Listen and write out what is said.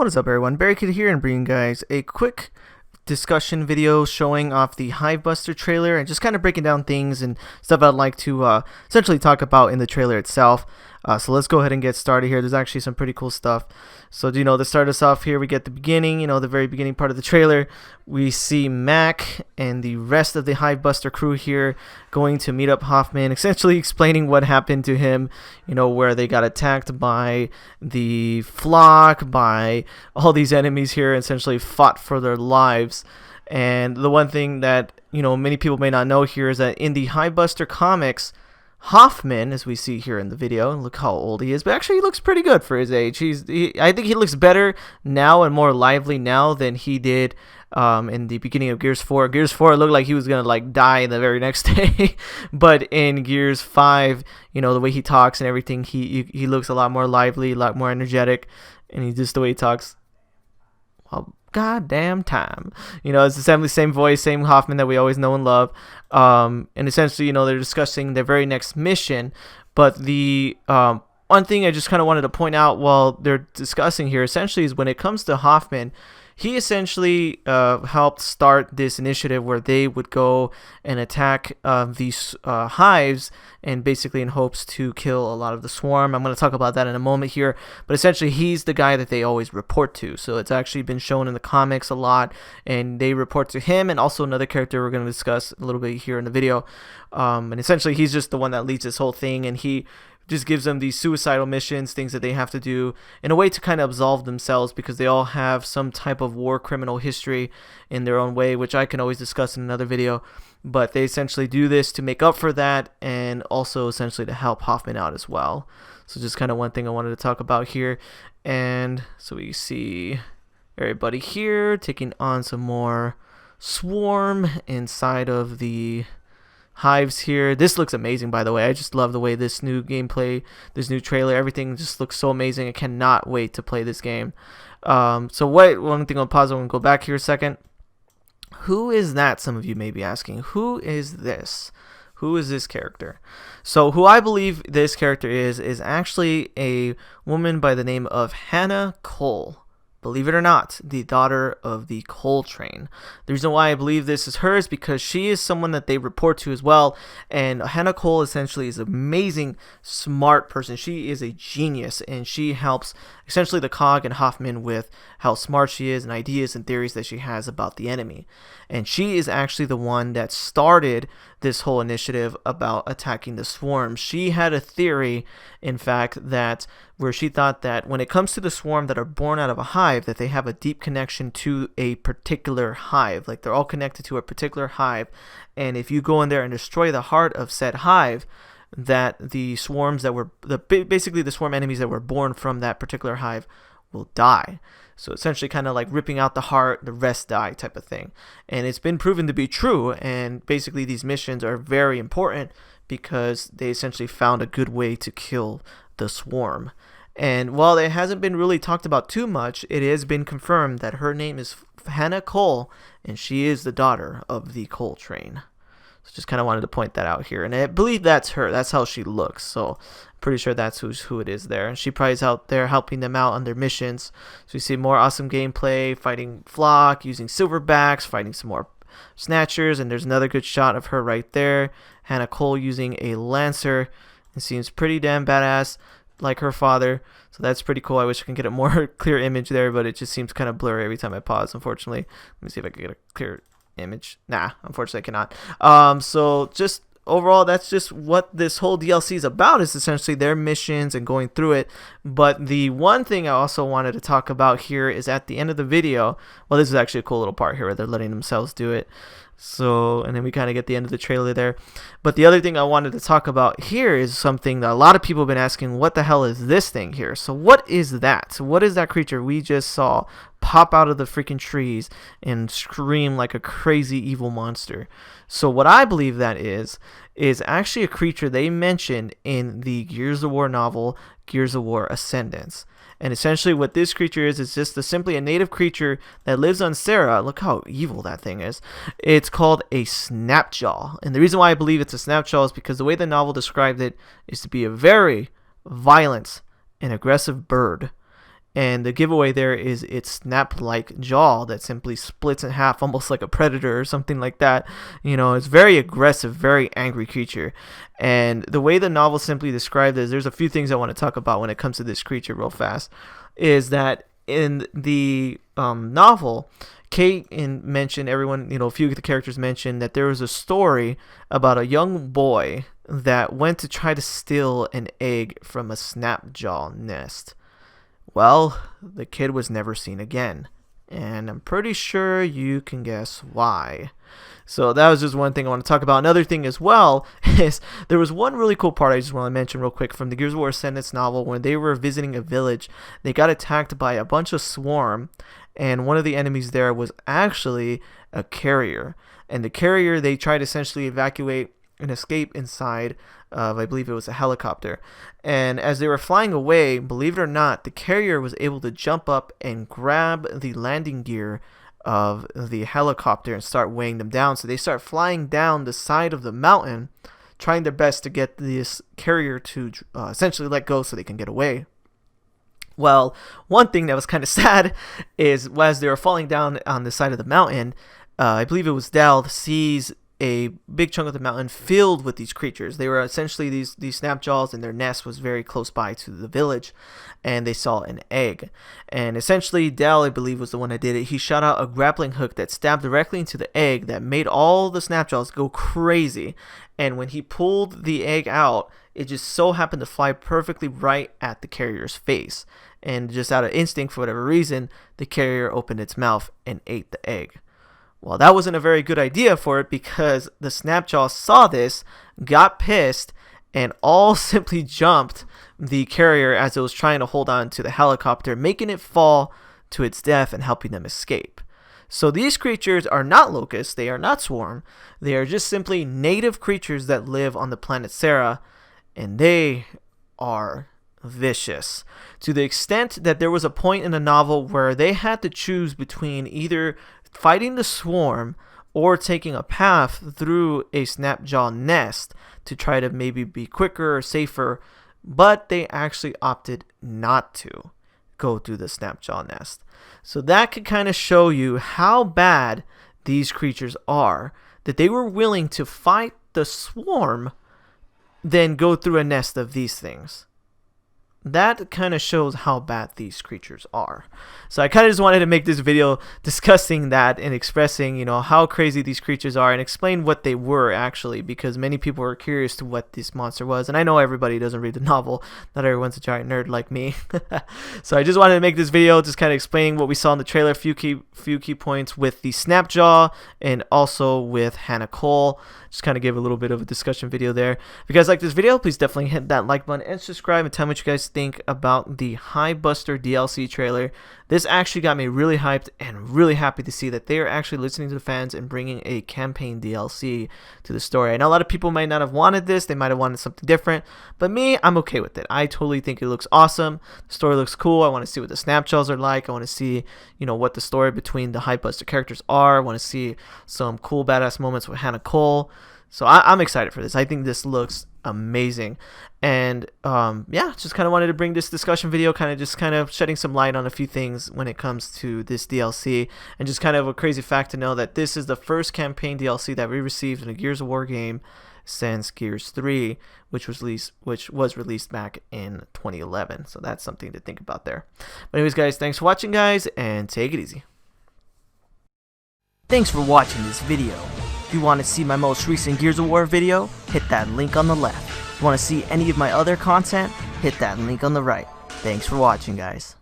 What is up, everyone? Barricade here and bringing you guys a quick discussion video showing off the Hivebuster trailer and just kind of breaking down things and stuff I'd like to essentially talk about in the trailer itself. So let's go ahead and get started here. There's actually some pretty cool stuff. So, to start us off here, we get the beginning, the very beginning part of the trailer. We see Mac and the rest of the Hivebuster crew here going to meet up Hoffman, essentially explaining what happened to him, where they got attacked by the flock, by all these enemies here, and essentially fought for their lives. And the one thing that, many people may not know here is that in the Hivebuster comics, Hoffman, as we see here in the video, and look how old he is, but actually he looks pretty good for his age. I think he looks better now and more lively now than he did in the beginning of Gears 4. Gears 4, it looked like he was gonna die the very next day, but in Gears 5, the way he talks and everything, he looks a lot more lively, a lot more energetic, and he just the way he talks. Well, goddamn time. It's the same voice, same Hoffman that we always know and love. And essentially, they're discussing their very next mission. But the one thing I just kind of wanted to point out while they're discussing here, essentially, is when it comes to Hoffman, he essentially helped start this initiative where they would go and attack these hives, and basically in hopes to kill a lot of the swarm. I'm going to talk about that in a moment here, but essentially he's the guy that they always report to. So it's actually been shown in the comics a lot, and they report to him, and also another character we're going to discuss a little bit here in the video. And essentially he's just the one that leads this whole thing, and he just gives them these suicidal missions, things that they have to do in a way to kind of absolve themselves, because they all have some type of war criminal history in their own way, which I can always discuss in another video. But they essentially do this to make up for that, and also essentially to help Hoffman out as well. So just kind of one thing I wanted to talk about here. And so we see everybody here taking on some more swarm inside of the hives here. This looks amazing, by the way. I just love the way this new gameplay, this new trailer, everything just looks so amazing. I cannot wait to play this game. One thing I'll pause and go back here a second. Who is that? Some of you may be asking. Who is this? Who is this character? So who I believe this character is actually a woman by the name of Hana Cole. Believe it or not, the daughter of the Cole train. The reason why I believe this is her is because she is someone that they report to as well. And Hana Cole essentially is an amazing, smart person. She is a genius, and she helps essentially the Cog and Hoffman with how smart she is and ideas and theories that she has about the enemy. And she is actually the one that started this whole initiative about attacking the swarm. She had a theory, in fact, that where she thought that when it comes to the swarm that are born out of a hive, that they have a deep connection to a particular hive. Like they're all connected to a particular hive. And if you go in there and destroy the heart of said hive, that the swarms that were basically the swarm enemies that were born from that particular hive will die. So essentially kind of like ripping out the heart, the rest die type of thing. And it's been proven to be true, and basically these missions are very important because they essentially found a good way to kill the swarm. And while it hasn't been really talked about too much, it has been confirmed that her name is Hana Cole, and she is the daughter of the Cole train. So just kind of wanted to point that out here. And I believe that's her. That's how she looks. So I'm pretty sure that's who it is there. And she probably is out there helping them out on their missions. So we see more awesome gameplay, fighting Flock, using silverbacks, fighting some more snatchers. And there's another good shot of her right there. Hana Cole using a lancer. It seems pretty damn badass, like her father. So that's pretty cool. I wish I could get a more clear image there, but it just seems kind of blurry every time I pause, unfortunately. Let me see if I can get a clear image. Nah, unfortunately I cannot. So just overall, that's just what this whole DLC is about, is essentially their missions and going through it. But the one thing I also wanted to talk about here is at the end of the video, well, this is actually a cool little part here where they're letting themselves do it. So, and then we kind of get the end of the trailer there. But the other thing I wanted to talk about here is something that a lot of people have been asking, what the hell is this thing here? So what is that? So what is that creature we just saw pop out of the freaking trees and scream like a crazy evil monster? So what I believe that is actually a creature they mentioned in the Gears of War novel, Gears of War Ascendance. And essentially what this creature is just simply a native creature that lives on Sarah. Look how evil that thing is. It's called a Snapjaw. And the reason why I believe it's a Snapjaw is because the way the novel described it is to be a very violent and aggressive bird. And the giveaway there is its snap-like jaw that simply splits in half, almost like a predator or something like that. You know, it's very aggressive, very angry creature. And the way the novel simply described it, there's a few things I want to talk about when it comes to this creature real fast, is that in the novel, Kate mentioned, everyone, you know, a few of the characters mentioned that there was a story about a young boy that went to try to steal an egg from a Snapjaw nest. Well, the kid was never seen again, and I'm pretty sure you can guess why. So that was just one thing I want to talk about. Another thing as well is there was one really cool part I just want to mention real quick from the Gears of War Ascendance novel. When they were visiting a village, they got attacked by a bunch of swarm, and one of the enemies there was actually a carrier. And the carrier, they tried to essentially evacuate and escape inside of, I believe it was a helicopter. And as they were flying away, believe it or not, the carrier was able to jump up and grab the landing gear of the helicopter and start weighing them down. So they start flying down the side of the mountain, trying their best to get this carrier to essentially let go so they can get away. Well, one thing that was kind of sad is as they were falling down on the side of the mountain, I believe it was Dell sees a big chunk of the mountain filled with these creatures. They were essentially these Snapjaws, and their nest was very close by to the village, and they saw an egg. And essentially, Dell, I believe, was the one that did it. He shot out a grappling hook that stabbed directly into the egg that made all the Snapjaws go crazy. And when he pulled the egg out, it just so happened to fly perfectly right at the carrier's face. And just out of instinct, for whatever reason, the carrier opened its mouth and ate the egg. Well, that wasn't a very good idea for it, because the Snapjaw saw this, got pissed, and all simply jumped the carrier as it was trying to hold on to the helicopter, making it fall to its death and helping them escape. So these creatures are not locusts, they are not swarm, they are just simply native creatures that live on the planet Sarah, and they are vicious, to the extent that there was a point in the novel where they had to choose between either fighting the swarm or taking a path through a Snapjaw nest to try to maybe be quicker or safer, but they actually opted not to go through the Snapjaw nest. So that could kind of show you how bad these creatures are, that they were willing to fight the swarm than go through a nest of these things. That kind of shows how bad these creatures are. So I kind of just wanted to make this video discussing that and expressing, you know, how crazy these creatures are, and explain what they were actually, because many people were curious to what this monster was. And I know everybody doesn't read the novel. Not everyone's a giant nerd like me. So I just wanted to make this video just kind of explaining what we saw in the trailer, a few key points with the Snapjaw and also with Hana. Just kind of give a little bit of a discussion video there. If you guys like this video, please definitely hit that like button and subscribe, and tell me what you guys think about the Hivebuster DLC trailer. This actually got me really hyped and really happy to see that they are actually listening to the fans and bringing a campaign DLC to the story. I know a lot of people might not have wanted this, they might have wanted something different, but me, I'm okay with it. I totally think it looks awesome. The story looks cool. I want to see what the Snapjaws are like. I want to see, you know, what the story between the Hivebuster characters are. I want to see some cool badass moments with Hana. So I'm excited for this. I think this looks amazing. And yeah, just kind of wanted to bring this discussion video, kind of shedding some light on a few things when it comes to this DLC, and just kind of a crazy fact to know that this is the first campaign DLC that we received in a Gears of War game since Gears 3, which was released back in 2011. So that's something to think about there. But anyways, guys, thanks for watching, guys, and take it easy. Thanks for watching this video. If you want to see my most recent Gears of War video, hit that link on the left. If you want to see any of my other content, hit that link on the right. Thanks for watching, guys.